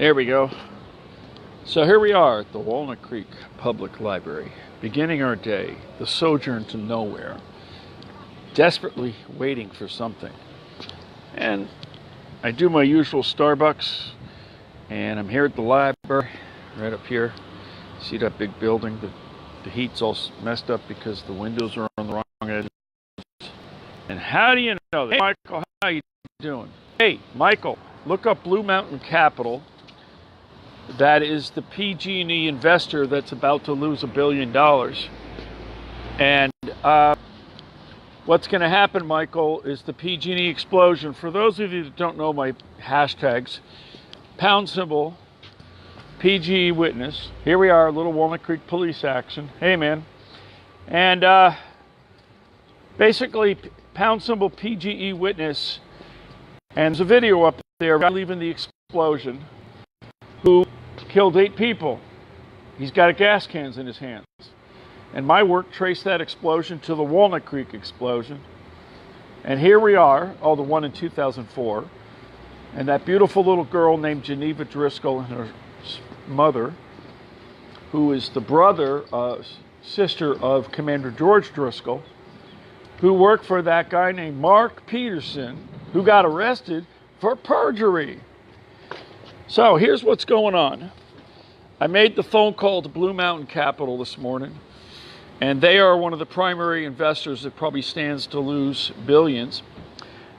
There we go. So here we are at the Walnut Creek Public Library, beginning our day, the sojourn to nowhere, desperately waiting for something. And I do my usual Starbucks, and I'm here at the library, right up here. See that big building? The heat's all messed up because the windows are on the wrong edge. And how do you know that? Hey, Michael, how you doing? Hey, Michael, look up Blue Mountain Capital. That is the PG&E investor that's about to lose $1 billion. And what's going to happen, Michael, is the PG&E explosion. For those of you that don't know my hashtags, #, PG witness. Here we are, little Walnut Creek police action. Hey, man. And basically, # PGE witness. And there's a video up there leaving the explosion, who killed 8 people. He's got gas cans in his hands. And my work traced that explosion to the Walnut Creek explosion. And here we are, the one in 2004. And that beautiful little girl named Geneva Driscoll and her mother, who is the sister of Commander George Driscoll, who worked for that guy named Mark Peterson, who got arrested for perjury. So here's what's going on. I made the phone call to Blue Mountain Capital this morning, and they are one of the primary investors that probably stands to lose billions.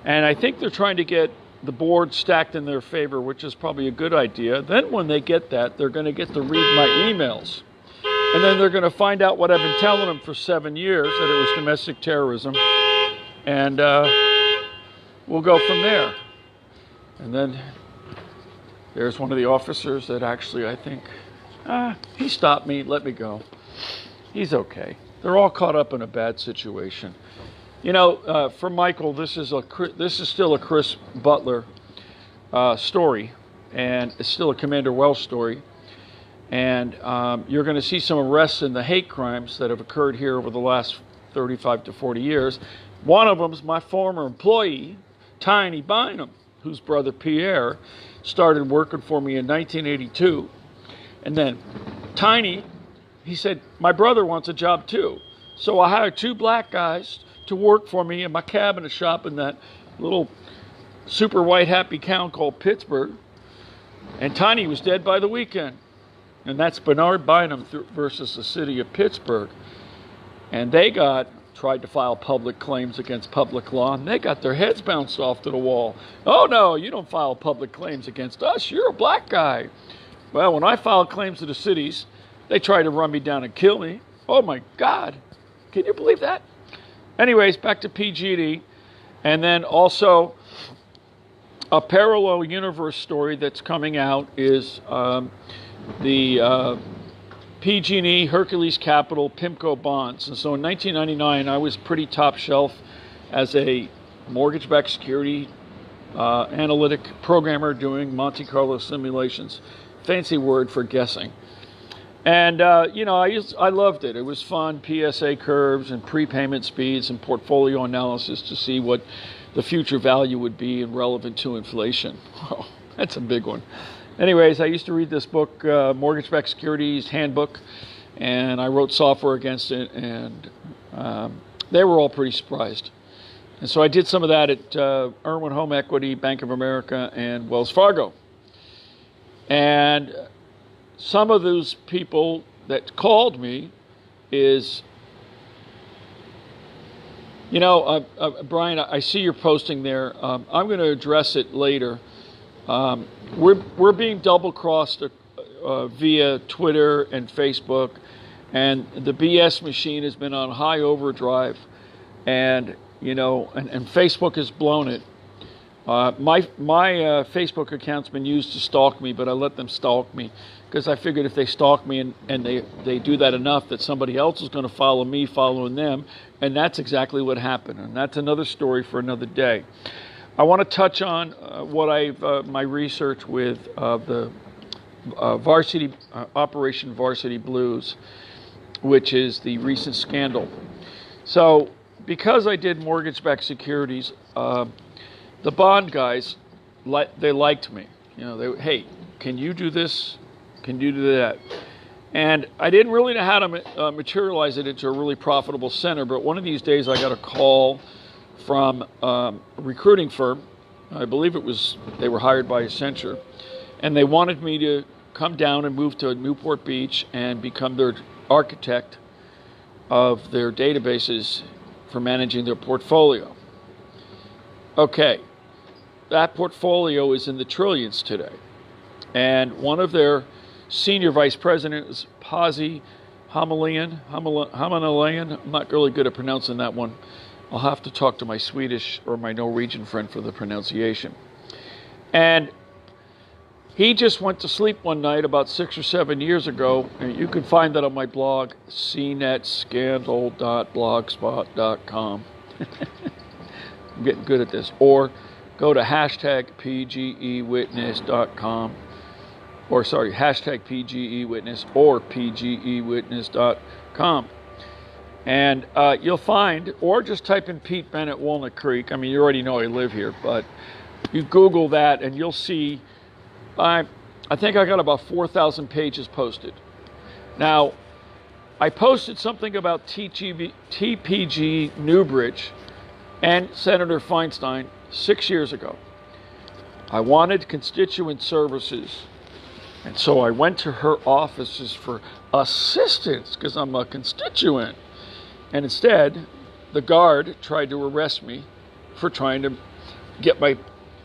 And I think they're trying to get the board stacked in their favor, which is probably a good idea. Then when they get that, they're going to get to read my emails. And then they're going to find out what I've been telling them for 7 years, that it was domestic terrorism. And we'll go from there. And then there's one of the officers that actually, I think, he stopped me, let me go. He's okay. They're all caught up in a bad situation. You know, for Michael, this is still a Chris Butler story, and it's still a Commander Welsh story. And you're going to see some arrests in the hate crimes that have occurred here over the last 35 to 40 years. One of them is my former employee, Tiny Bynum, whose brother Pierre started working for me in 1982. And then Tiny, he said, my brother wants a job too. So I hired 2 black guys to work for me in my cabinet shop in that little super white happy town called Pittsburgh. And Tiny was dead by the weekend. And that's Bernard Bynum versus the city of Pittsburgh. And they tried to file public claims against public law, and they got their heads bounced off to the wall. Oh no, you don't file public claims against us, you're a black guy. Well, when I filed claims to the cities, they tried to run me down and kill me. Oh my God, can you believe that? Anyways, back to PG&E, and then also a parallel universe story that's coming out is the PG&E, Hercules Capital, PIMCO bonds. And so in 1999, I was pretty top shelf as a mortgage-backed security analytic programmer doing Monte Carlo simulations. Fancy word for guessing. And, you know, I loved it. It was fun, PSA curves and prepayment speeds and portfolio analysis to see what the future value would be and relevant to inflation. Oh, that's a big one. Anyways, I used to read this book, Mortgage-Backed Securities Handbook, and I wrote software against it, and they were all pretty surprised. And so I did some of that at Irwin Home Equity, Bank of America, and Wells Fargo. And some of those people that called me is, you know, Brian, I see you're posting there. I'm going to address it later. We're being double-crossed via Twitter and Facebook, and the BS machine has been on high overdrive, and you know, and Facebook has blown it. My Facebook account's been used to stalk me, but I let them stalk me because I figured if they stalk me and they do that enough, that somebody else is going to follow me following them, and that's exactly what happened. And that's another story for another day. I want to touch on my research with the Varsity Operation Varsity Blues, which is the recent scandal. So, because I did mortgage-backed securities, the bond guys, they liked me. You know, hey, can you do this? Can you do that? And I didn't really know how to materialize it into a really profitable center, but one of these days I got a call from a recruiting firm. I believe they were hired by Accenture, and they wanted me to come down and move to Newport Beach and become their architect of their databases for managing their portfolio. Okay, that portfolio is in the trillions today. And one of their senior vice president is Hamalayan. I'm not really good at pronouncing that one. I'll have to talk to my Swedish or my Norwegian friend for the pronunciation. And he just went to sleep one night about 6 or 7 years ago, and you can find that on my blog, cnetscandal.blogspot.com. I'm getting good at this. Or go to hashtag PGEwitness.com. Or sorry, hashtag PGEwitness or PGEwitness.com. And you'll find, or just type in Pete Bennett, Walnut Creek. I mean, you already know I live here, but you Google that and you'll see, I think I got about 4,000 pages posted. Now, I posted something about TPG Newbridge and Senator Feinstein 6 years ago. I wanted constituent services. And so I went to her offices for assistance because I'm a constituent. And instead, the guard tried to arrest me for trying to get my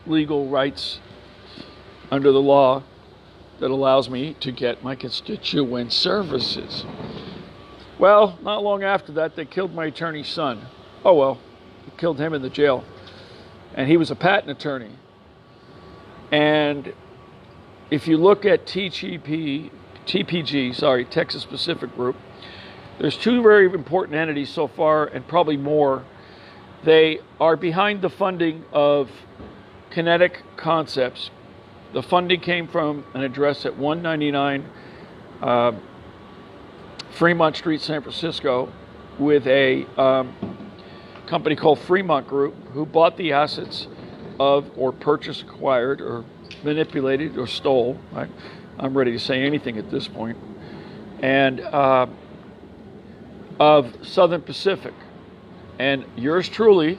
legal rights under the law that allows me to get my constituent services. Well, not long after that, they killed my attorney's son. Oh well, they killed him in the jail. And he was a patent attorney. And if you look at TPG, Texas Pacific Group, there's two very important entities so far, and probably more. They are behind the funding of Kinetic Concepts. The funding came from an address at 199 Fremont Street, San Francisco, with a company called Fremont Group, who bought the assets of, or purchased, acquired, or manipulated, or stole. I'm ready to say anything at this point. And of Southern Pacific. And yours truly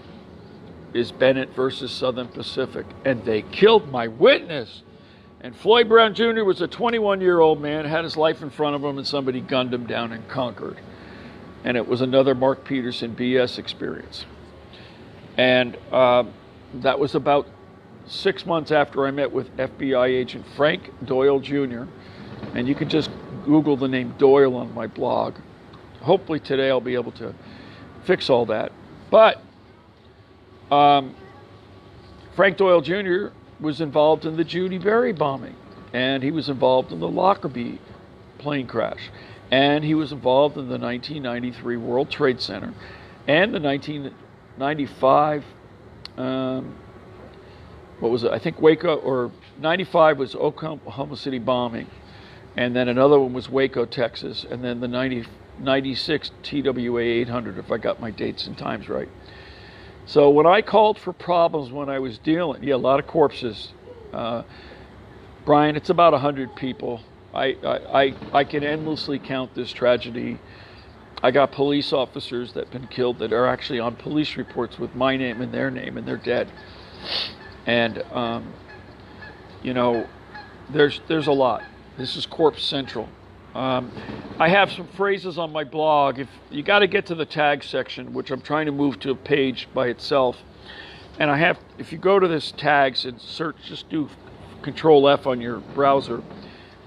is Bennett versus Southern Pacific. And they killed my witness. And Floyd Brown Jr. was a 21-year-old man, had his life in front of him, and somebody gunned him down in Concord. And it was another Mark Peterson BS experience. And that was about 6 months after I met with FBI agent Frank Doyle Jr. And you can just Google the name Doyle on my blog. Hopefully today I'll be able to fix all that. But Frank Doyle Jr. was involved in the Judy Berry bombing, and he was involved in the Lockerbie plane crash, and he was involved in the 1993 World Trade Center, and the 1995, what was it? I think Waco, or 95 was Oklahoma City bombing, and then another one was Waco, Texas, and then the 96 TWA 800, if I got my dates and times right. So when I called for problems when I was dealing, a lot of corpses. Brian, it's about 100 people. I can endlessly count this tragedy. I got police officers that have been killed that are actually on police reports with my name and their name, and they're dead. And, you know, there's a lot. This is Corpse Central. I have some phrases on my blog. If you got to get to the tag section, which I'm trying to move to a page by itself, and if you go to this tags and search, just do Control F on your browser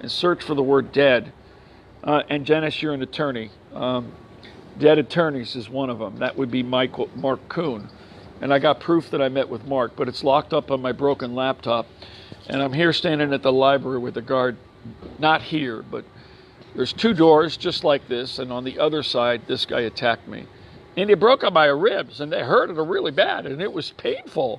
and search for the word dead. And Dennis, you're an attorney. Dead attorneys is one of them. That would be Mark Kuhn. And I got proof that I met with Mark, but it's locked up on my broken laptop. And I'm here standing at the library with a guard, not here, but there's two doors just like this, and on the other side, this guy attacked me. And he broke up my ribs, and they hurted really bad, and it was painful.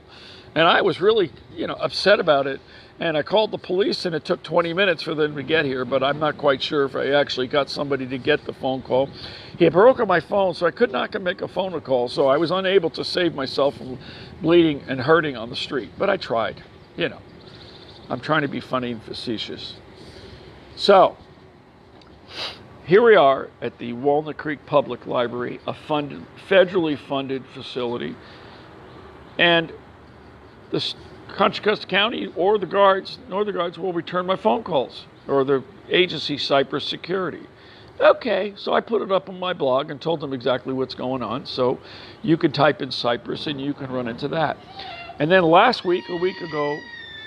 And I was really, upset about it. And I called the police, and it took 20 minutes for them to get here, but I'm not quite sure if I actually got somebody to get the phone call. He had broken my phone, so I could not make a phone call, so I was unable to save myself from bleeding and hurting on the street. But I tried, I'm trying to be funny and facetious. So, here we are at the Walnut Creek Public Library, a federally funded facility, and the Contra Costa County or the guards will return my phone calls, or the agency, Cypress Security. Okay, so I put it up on my blog and told them exactly what's going on, so you can type in Cypress and you can run into that. And then last week, a week ago,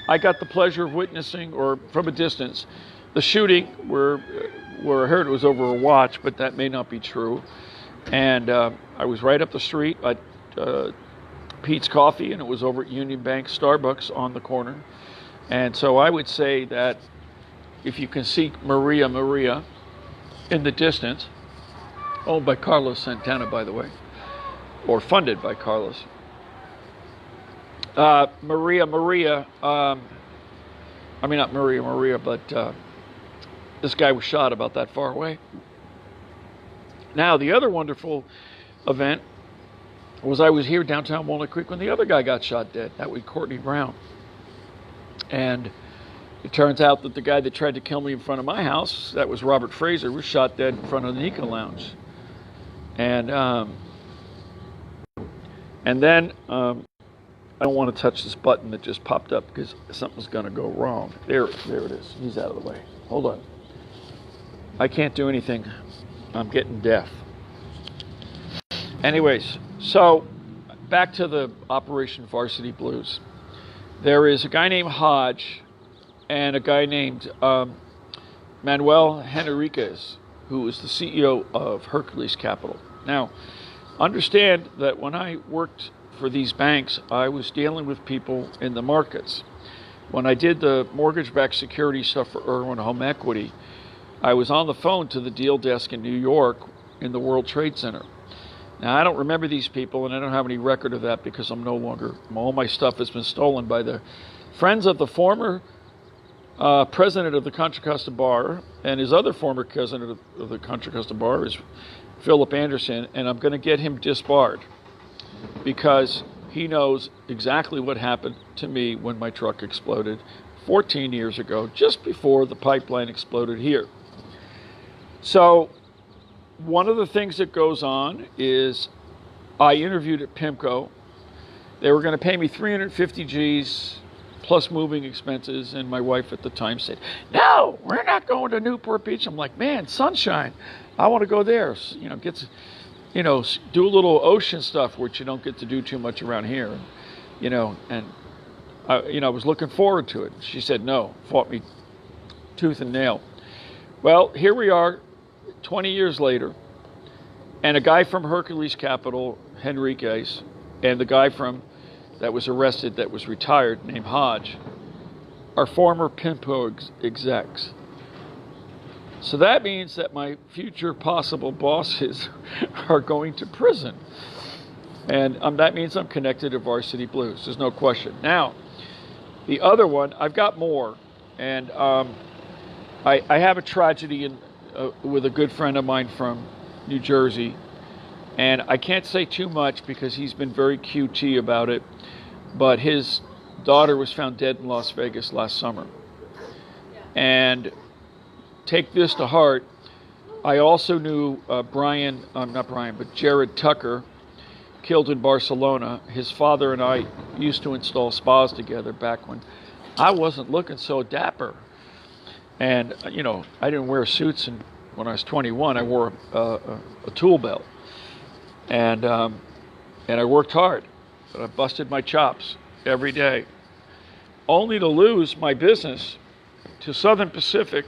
I got the pleasure of witnessing, or from a distance, the shooting where I heard it was over a watch, but that may not be true. And I was right up the street at Pete's Coffee, and it was over at Union Bank Starbucks on the corner. And so I would say that if you can see Maria in the distance, owned by Carlos Santana, by the way, or funded by Carlos. Maria, I mean, not Maria, but this guy was shot about that far away. Now, the other wonderful event was I was here downtown Walnut Creek when the other guy got shot dead. That was Courtney Brown. And it turns out that the guy that tried to kill me in front of my house, that was Robert Fraser, was shot dead in front of the Nika Lounge. And then I don't want to touch this button that just popped up because something's going to go wrong. There it is. He's out of the way. Hold on. I can't do anything. I'm getting deaf. Anyways, so back to the Operation Varsity Blues. There is a guy named Hodge and a guy named Manuel Henriquez, who is the CEO of Hercules Capital. Now, understand that when I worked for these banks, I was dealing with people in the markets. When I did the mortgage-backed security stuff for Irwin Home Equity, I was on the phone to the deal desk in New York in the World Trade Center. Now, I don't remember these people, and I don't have any record of that because I'm no longer, all my stuff has been stolen by the friends of the former president of the Contra Costa Bar, and his other former president of the Contra Costa Bar is Philip Anderson, and I'm going to get him disbarred because he knows exactly what happened to me when my truck exploded 14 years ago, just before the pipeline exploded here. So one of the things that goes on is I interviewed at PIMCO. They were going to pay me 350 G's plus moving expenses, and my wife at the time said, "No, we're not going to Newport Beach." I'm like, "Man, sunshine. I want to go there. You know, do a little ocean stuff, which you don't get to do too much around here." You know, and I was looking forward to it. She said no, fought me tooth and nail. Well, here we are, 20 years later, and a guy from Hercules Capital, Henriquez, and the guy that was arrested, that was retired, named Hodge, are former PIMCO execs. So that means that my future possible bosses are going to prison. And that means I'm connected to Varsity Blues. There's no question. Now, the other one, I've got more. And I have a tragedy with a good friend of mine from New Jersey. And I can't say too much because he's been very QT about it. But his daughter was found dead in Las Vegas last summer. And take this to heart. I also knew Jared Tucker, killed in Barcelona. His father and I used to install spas together back when I wasn't looking so dapper. And, I didn't wear suits, and when I was 21, I wore a tool belt. And I worked hard. But I busted my chops every day, only to lose my business to Southern Pacific,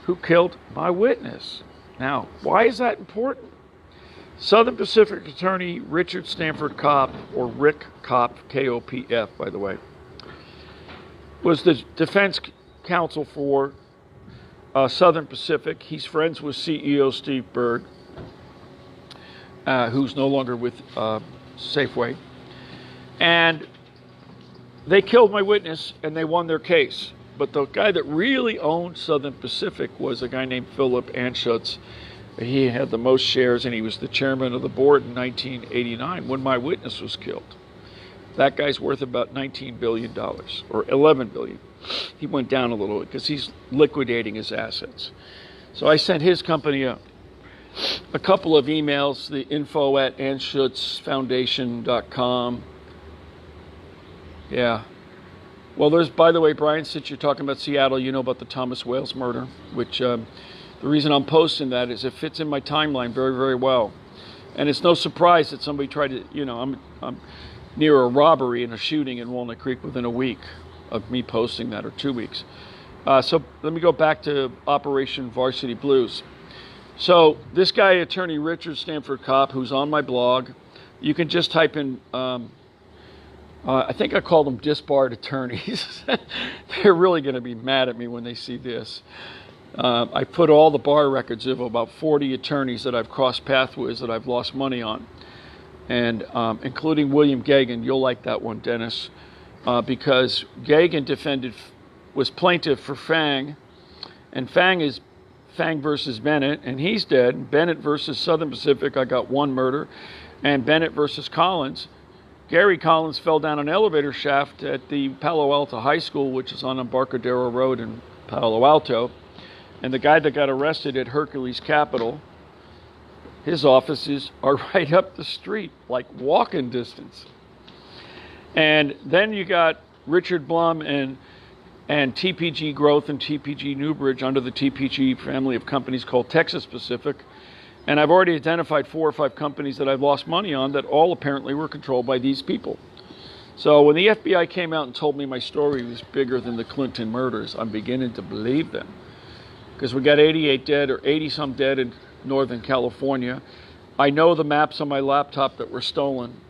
who killed my witness. Now, why is that important? Southern Pacific attorney Richard Stanford Kopp, or Rick Kopp, K-O-P-F, by the way, was the defense counsel for Southern Pacific. He's friends with CEO Steve Berg, who's no longer with Safeway. And they killed my witness, and they won their case. But the guy that really owned Southern Pacific was a guy named Philip Anschutz. He had the most shares, and he was the chairman of the board in 1989 when my witness was killed. That guy's worth about $19 billion or $11 billion. He went down a little bit because he's liquidating his assets. So I sent his company a couple of emails, the info@anschutzfoundation.com. Yeah. Well, there's, by the way, Brian, since you're talking about Seattle, you know about the Thomas Wales murder, which the reason I'm posting that is it fits in my timeline very, very well. And it's no surprise that somebody tried to, I'm near a robbery and a shooting in Walnut Creek within a week of me posting that, or 2 weeks. So let me go back to Operation Varsity Blues. So this guy, Attorney Richard Stanford Kopp, who's on my blog, you can just type in, I think I call them disbarred attorneys. They're really going to be mad at me when they see this. I put all the bar records of about 40 attorneys that I've crossed paths with that I've lost money on. And including William Gagan. You'll like that one, Dennis, because Gagan was plaintiff for Fang, and Fang is Fang versus Bennett, and he's dead. Bennett versus Southern Pacific, I got one murder, and Bennett versus Collins. Gary Collins fell down an elevator shaft at the Palo Alto High School, which is on Embarcadero Road in Palo Alto, and the guy that got arrested at Hercules Capital, his offices are right up the street, like walking distance. And then you got Richard Blum and TPG Growth and TPG Newbridge under the TPG family of companies called Texas Pacific. And I've already identified 4 or 5 companies that I've lost money on that all apparently were controlled by these people. So when the FBI came out and told me my story was bigger than the Clinton murders, I'm beginning to believe them. Because we got 88 dead, or 80-some dead in Northern California. I know the maps on my laptop that were stolen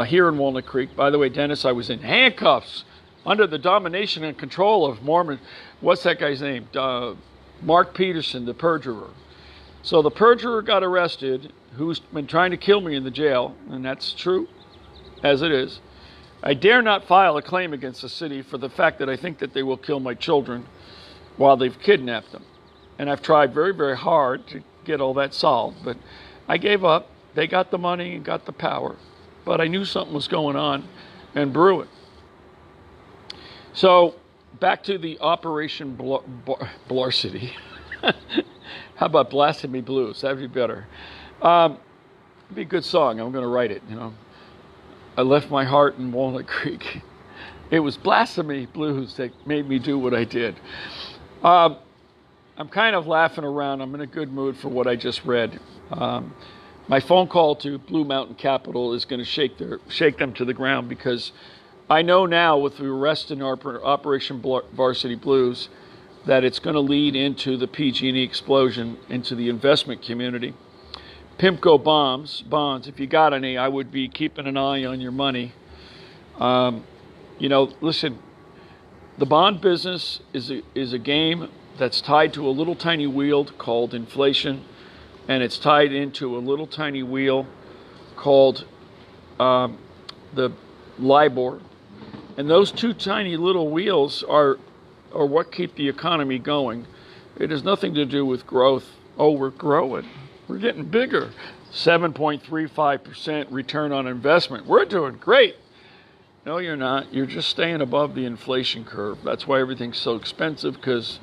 here in Walnut Creek. By the way, Dennis, I was in handcuffs under the domination and control of Mormon, what's that guy's name? Mark Peterson, the perjurer. So the perjurer got arrested, who's been trying to kill me in the jail, and that's true, as it is. I dare not file a claim against the city for the fact that I think that they will kill my children while they've kidnapped them. And I've tried very, very hard to get all that solved, but I gave up. They got the money and got the power, but I knew something was going on and brewing. So back to the Operation Varsity. How about Blasphemy Blues? That'd be better. It'd be a good song. I'm going to write it. I left my heart in Walnut Creek. It was Blasphemy Blues that made me do what I did. I'm kind of laughing around. I'm in a good mood for what I just read. My phone call to Blue Mountain Capital is going to shake them to the ground, because I know now with the arrest in Operation Varsity Blues that it's going to lead into the PG&E explosion into the investment community. PIMCO bonds, if you got any, I would be keeping an eye on your money. Listen, the bond business is a game that's tied to a little tiny wheel called inflation, and it's tied into a little tiny wheel called the LIBOR. And those two tiny little wheels are what keep the economy going. It has nothing to do with growth. Oh, we're growing. We're getting bigger. 7.35% return on investment. We're doing great. No, you're not. You're just staying above the inflation curve. That's why everything's so expensive, because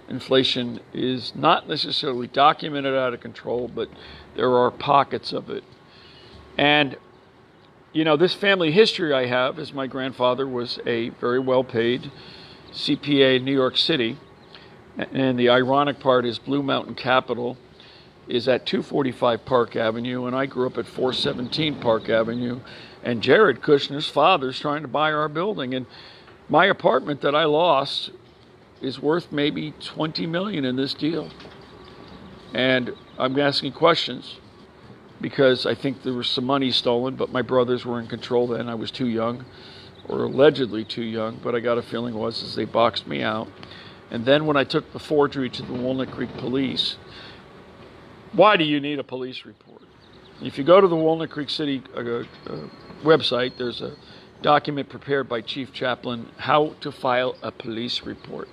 inflation is not necessarily documented out of control, but there are pockets of it. And, this family history I have is my grandfather was a very well-paid CPA in New York City. And the ironic part is Blue Mountain Capital is at 245 Park Avenue, and I grew up at 417 Park Avenue. And Jared Kushner's father's trying to buy our building. And my apartment that I lost is worth maybe $20 million in this deal. And I'm asking questions because I think there was some money stolen, but my brothers were in control then. I was too young, or allegedly too young, but I got a feeling was they boxed me out. And then when I took the forgery to the Walnut Creek police, why do you need a police report? If you go to the Walnut Creek City website, there's a document prepared by Chief Chaplain, how to file a police report.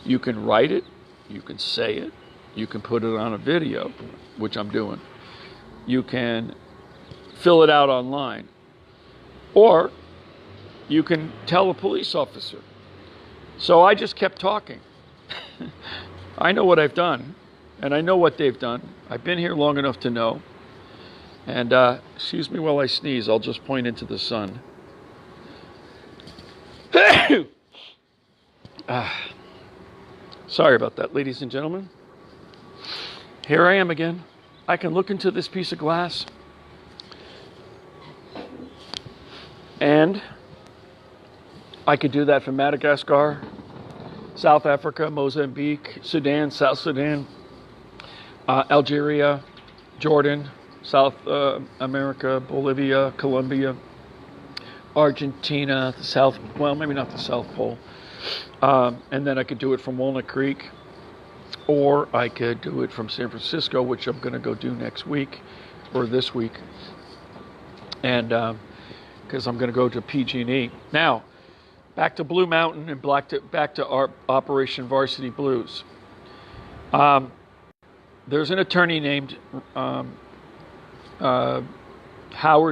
You can write it, you can say it, you can put it on a video, which I'm doing. You can fill it out online, or you can tell a police officer. So I just kept talking. I know what I've done, and I know what they've done. I've been here long enough to know. And excuse me while I sneeze. I'll just point into the sun. Sorry about that, ladies and gentlemen. Here I am again. I can look into this piece of glass, and I could do that from Madagascar, South Africa, Mozambique, Sudan, South Sudan, Algeria, Jordan, South America, Bolivia, Colombia, Argentina, the South, well, maybe not the South Pole. And then I could do it from Walnut Creek, or I could do it from San Francisco, which I'm going to go do next week, or this week. And because I'm going to go to PG&E. Now, back to Blue Mountain and back to our Operation Varsity Blues. There's an attorney named Howard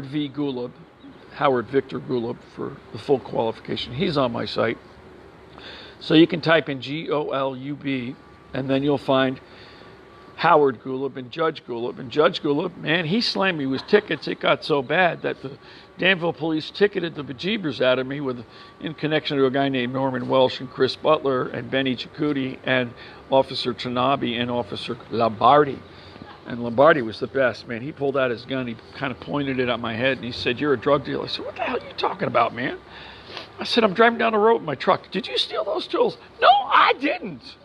V. Gulab, Howard Victor Gulab for the full qualification. He's on my site. So you can type in Golub, and then you'll find Howard Gulab and Judge Gulab. And Judge Gulab, man, he slammed me with tickets. It got so bad that the Danville police ticketed the bejeebers out of me in connection to a guy named Norman Welsh and Chris Butler and Benny Cicutti and Officer Tanabe and Officer Lombardi. And Lombardi was the best, man. He pulled out his gun. He kind of pointed it at my head, and he said, "You're a drug dealer." I said, "What the hell are you talking about, man?" I said, "I'm driving down the road in my truck." "Did you steal those tools?" "No, I didn't."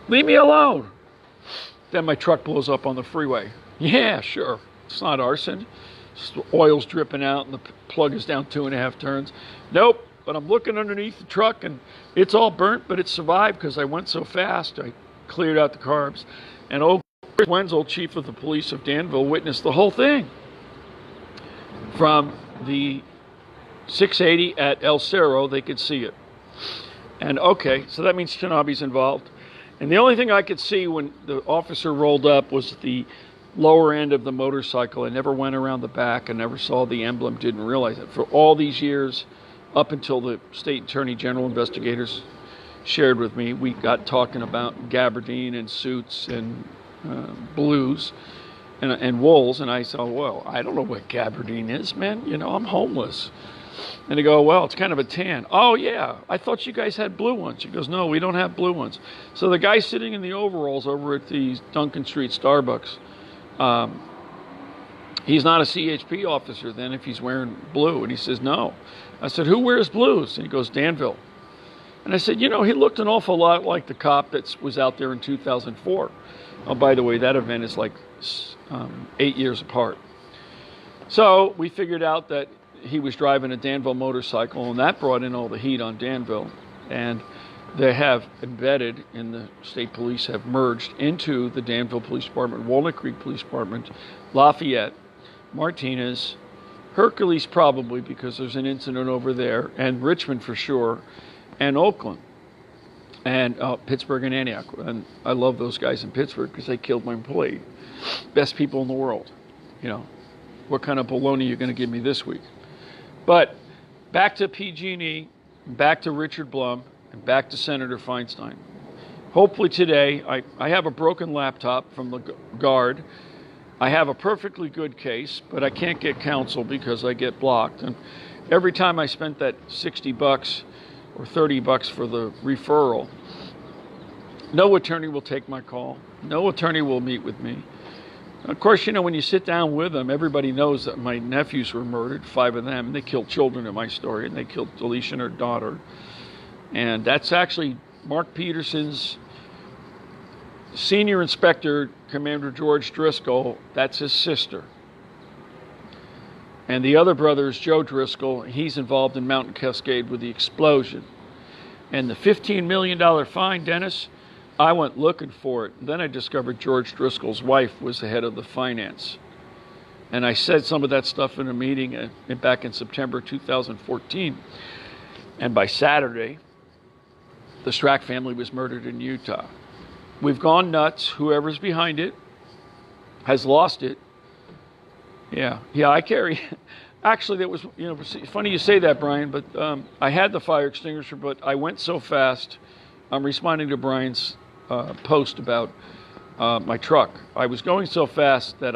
"Leave me alone." Then my truck blows up on the freeway. "Yeah, sure. It's not arson. The oil's dripping out and the plug is down 2.5 turns." "Nope, but I'm looking underneath the truck and it's all burnt, but it survived because I went so fast. I cleared out the carbs." And old Chris Wenzel, chief of the police of Danville, witnessed the whole thing from the 680 at El Cerro. They could see it. And okay, so that means Tanabe's involved. And the only thing I could see when the officer rolled up was the lower end of the motorcycle. I never went around the back. I never saw the emblem, didn't realize it. For all these years, up until the state attorney general investigators shared with me, we got talking about gabardine and suits and blues and wools. And I said, "Well, I don't know what gabardine is, man. You know, I'm homeless." And they go, "Well, it's kind of a tan." "Oh, yeah, I thought you guys had blue ones." She goes, "No, we don't have blue ones." So the guy sitting in the overalls over at the Duncan Street Starbucks, he's not a CHP officer then if he's wearing blue. And he says, "No." I said, "Who wears blues?" And he goes, "Danville." And I said, "You know, he looked an awful lot like the cop that was out there in 2004. Oh, by the way, that event is like 8 years apart. So we figured out that he was driving a Danville motorcycle, and that brought in all the heat on Danville. And they have embedded in the state police, have merged into the Danville Police Department, Walnut Creek Police Department, Lafayette, Martinez, Hercules probably because there's an incident over there, and Richmond for sure, and Oakland, and Pittsburgh and Antioch. And I love those guys in Pittsburgh because they killed my employee. Best people in the world. You know, what kind of baloney are you going to give me this week? But back to PG&E, back to Richard Blum, and back to Senator Feinstein. Hopefully today, I have a broken laptop from the guard. I have a perfectly good case, but I can't get counsel because I get blocked. And every time I spent that $60 or $30 for the referral, no attorney will take my call. No attorney will meet with me. Of course, you know, when you sit down with them, everybody knows that my nephews were murdered, 5 of them, and they killed children in my story, and they killed Alicia and her daughter. And that's actually Mark Peterson's senior inspector, Commander George Driscoll, that's his sister. And the other brother is Joe Driscoll. He's involved in Mountain Cascade with the explosion. And the $15 million fine, Dennis, I went looking for it. Then I discovered George Driscoll's wife was the head of the finance. And I said some of that stuff in a meeting back in September 2014. And by Saturday, the Strack family was murdered in Utah. We've gone nuts. Whoever's behind it has lost it. Yeah, I carry Actually, that was, funny you say that, Brian, but I had the fire extinguisher, but I went so fast. I'm responding to Brian's post about my truck. I was going so fast that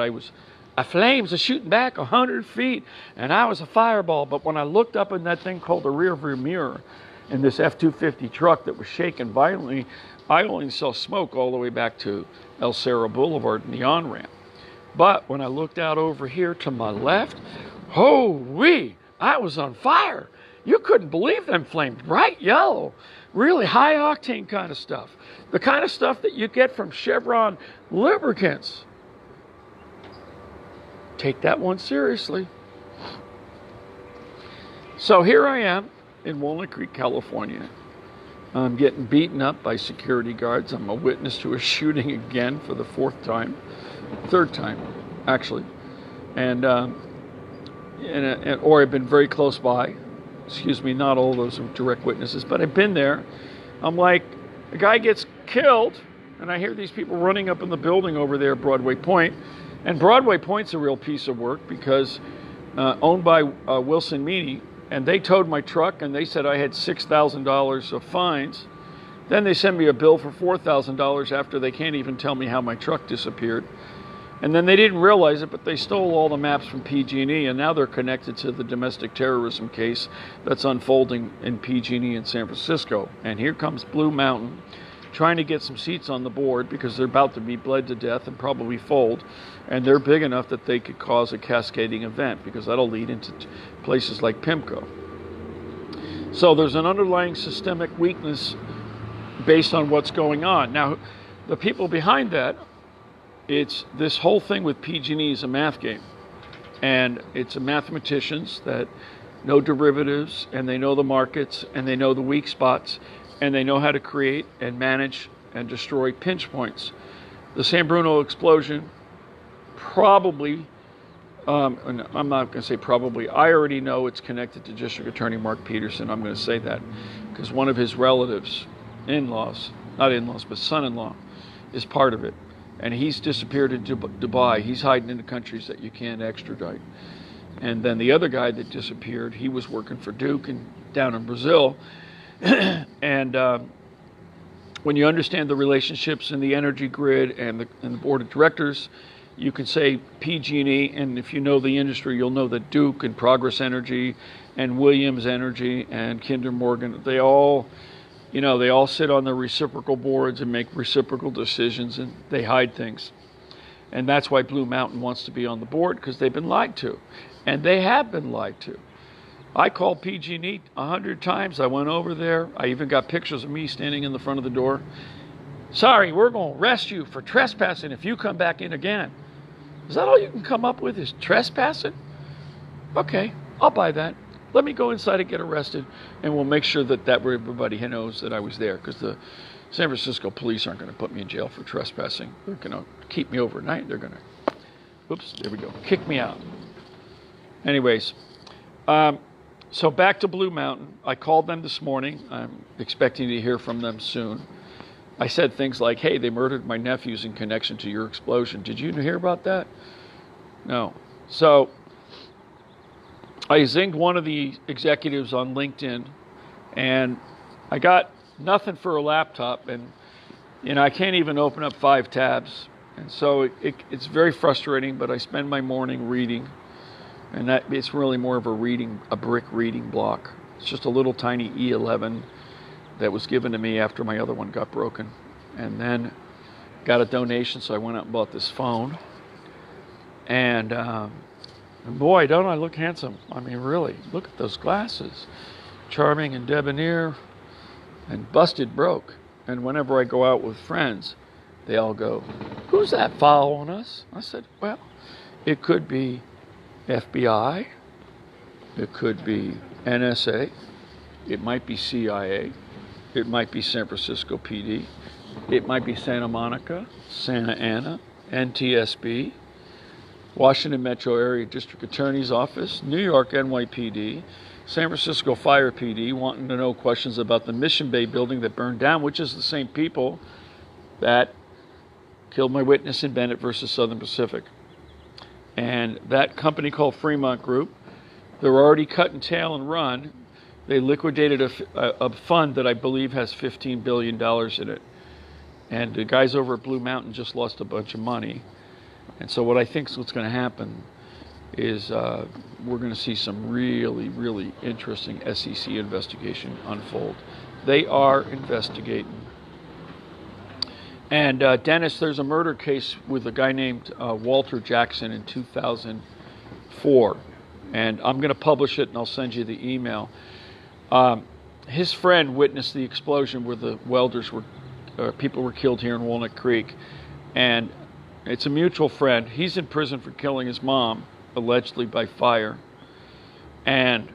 flames are shooting back 100 feet, and I was a fireball. But when I looked up in that thing called the rear view mirror in this F-250 truck that was shaking violently, I only saw smoke all the way back to El Cerro Boulevard and the on-ramp. But when I looked out over here to my left, oh-wee, I was on fire. You couldn't believe them flames, bright yellow, really high octane kind of stuff. The kind of stuff that you get from Chevron lubricants. Take that one seriously. So here I am in Walnut Creek, California. I'm getting beaten up by security guards. I'm a witness to a shooting again for the third time, actually. Or I've been very close by. Excuse me, not all those are direct witnesses, but I've been there. I'm like, the guy gets killed, and I hear these people running up in the building over there, Broadway Point. And Broadway Point's a real piece of work because owned by Wilson Meany, and they towed my truck, and they said I had $6,000 of fines. Then they send me a bill for $4,000 after they can't even tell me how my truck disappeared. And then they didn't realize it, but they stole all the maps from PG&E, and now they're connected to the domestic terrorism case that's unfolding in PG&E in San Francisco. And here comes Blue Mountain, trying to get some seats on the board because they're about to be bled to death and probably fold. And they're big enough that they could cause a cascading event because that'll lead into places like PIMCO. So there's an underlying systemic weakness based on what's going on. Now, the people behind that, it's this whole thing with PG&E is a math game. And it's mathematicians that know derivatives, and they know the markets, and they know the weak spots, and they know how to create and manage and destroy pinch points. The San Bruno explosion probably, I'm not going to say probably, I already know it's connected to District Attorney Mark Peterson. I'm going to say that because one of his relatives, not in-laws, but son-in-law, is part of it. And he's disappeared into Dubai. He's hiding in the countries that you can't extradite. And then the other guy that disappeared, he was working for Duke and down in Brazil. And when you understand the relationships in the energy grid and the board of directors, you can say PG&E, and if you know the industry, you'll know that Duke and Progress Energy and Williams Energy and Kinder Morgan, they all sit on their reciprocal boards and make reciprocal decisions, and they hide things. And that's why Blue Mountain wants to be on the board, because they've been lied to. And they have been lied to. I called PG&E 100 times. I went over there. I even got pictures of me standing in the front of the door. Sorry, we're going to arrest you for trespassing if you come back in again. Is that all you can come up with is trespassing? Okay, I'll buy that. Let me go inside and get arrested, and we'll make sure that everybody knows that I was there, because the San Francisco police aren't going to put me in jail for trespassing. They're going to keep me overnight. They're going to, there we go, kick me out. Anyways, so back to Blue Mountain. I called them this morning. I'm expecting to hear from them soon. I said things like, hey, they murdered my nephews in connection to your explosion. Did you hear about that? No. So I zinged one of the executives on LinkedIn, and I got nothing for a laptop, and I can't even open up 5 tabs. And so it's very frustrating, but I spend my morning reading, and that it's really more of a brick reading block. It's just a little tiny E11 that was given to me after my other one got broken. And then got a donation, so I went out and bought this phone. And boy, don't I look handsome. I mean, really, look at those glasses. Charming and debonair and busted broke. And whenever I go out with friends, they all go, who's that following us? I said, well, it could be FBI. It could be NSA. It might be CIA. It might be San Francisco PD. It might be Santa Monica, Santa Ana, NTSB, Washington Metro Area District Attorney's Office, New York NYPD, San Francisco Fire PD, wanting to know questions about the Mission Bay building that burned down, which is the same people that killed my witness in Bennett versus Southern Pacific. And that company called Fremont Group They're already cutting tail and run. They liquidated a fund that I believe has $15 billion in it. And the guys over at Blue Mountain just lost a bunch of money. And so what I think is what's going to happen is we're going to see some really, really interesting SEC investigation unfold. They are investigating. And Dennis, there's a murder case with a guy named Walter Jackson in 2004. And I'm going to publish it and I'll send you the email. His friend witnessed the explosion where the welders were, people were killed here in Walnut Creek. And it's a mutual friend. He's in prison for killing his mom, allegedly by fire. And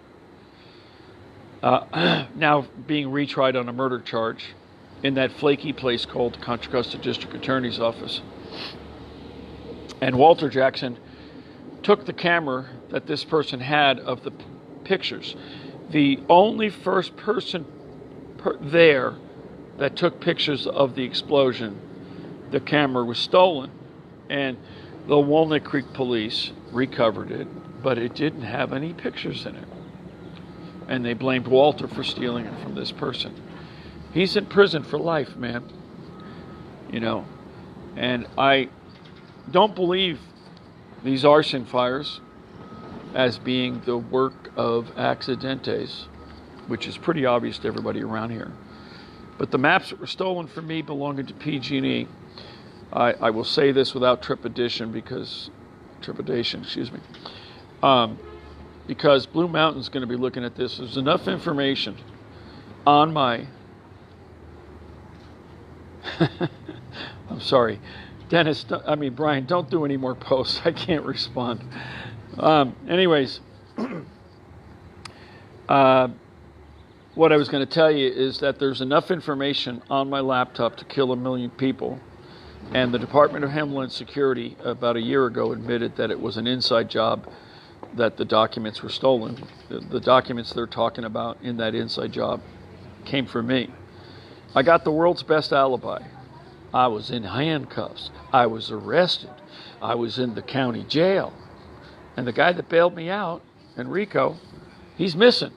now being retried on a murder charge in that flaky place called the Contra Costa District Attorney's Office. And Walter Jackson took the camera that this person had of the pictures. The only first person there that took pictures of the explosion, the camera was stolen. And the Walnut Creek police recovered it, but it didn't have any pictures in it. And they blamed Walter for stealing it from this person. He's in prison for life, man. You know, and I don't believe these arson fires as being the work of accidentes, which is pretty obvious to everybody around here. But the maps that were stolen from me belonging to PG&E, I will say this without trepidation, because Blue Mountain's going to be looking at this. There's enough information on my I'm sorry, Dennis. Brian, don't do any more posts. I can't respond. Anyways, what I was going to tell you is that there's enough information on my laptop to kill 1 million people. And the Department of Homeland Security about a year ago admitted that it was an inside job, that the documents were stolen. The documents they're talking about in that inside job came from me. I got the world's best alibi. I was in handcuffs. I was arrested. I was in the county jail. And the guy that bailed me out, Enrico, he's missing.